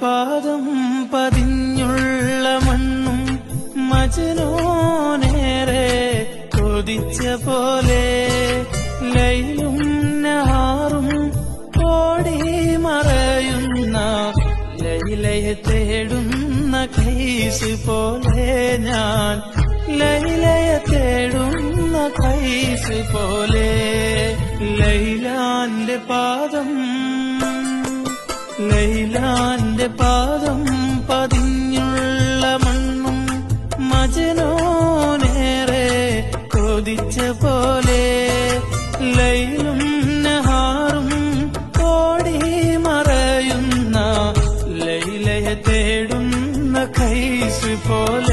പാദം പതിഞ്ഞുള്ള മണ്ണും മജ്നൂനേറെ കൊതിച്ച പോലെ ലൈലും നഹാറും ഓടി മറയുന്ന ലൈലയെ തേടുന്ന കൈസ് പോലെ ഞാൻ ലൈലയെ തേടുന്ന കൈസ് പോലെ ലൈലാന്റെ പാദം പതിഞ്ഞുള്ള മണ്ണും മജ്നൂനേറെ കൊതിച്ച പോലെ ലൈലും നഹാറും ഓടി മറയുന്ന ലൈലയെ തേടുന്ന കൈസ് പോലെ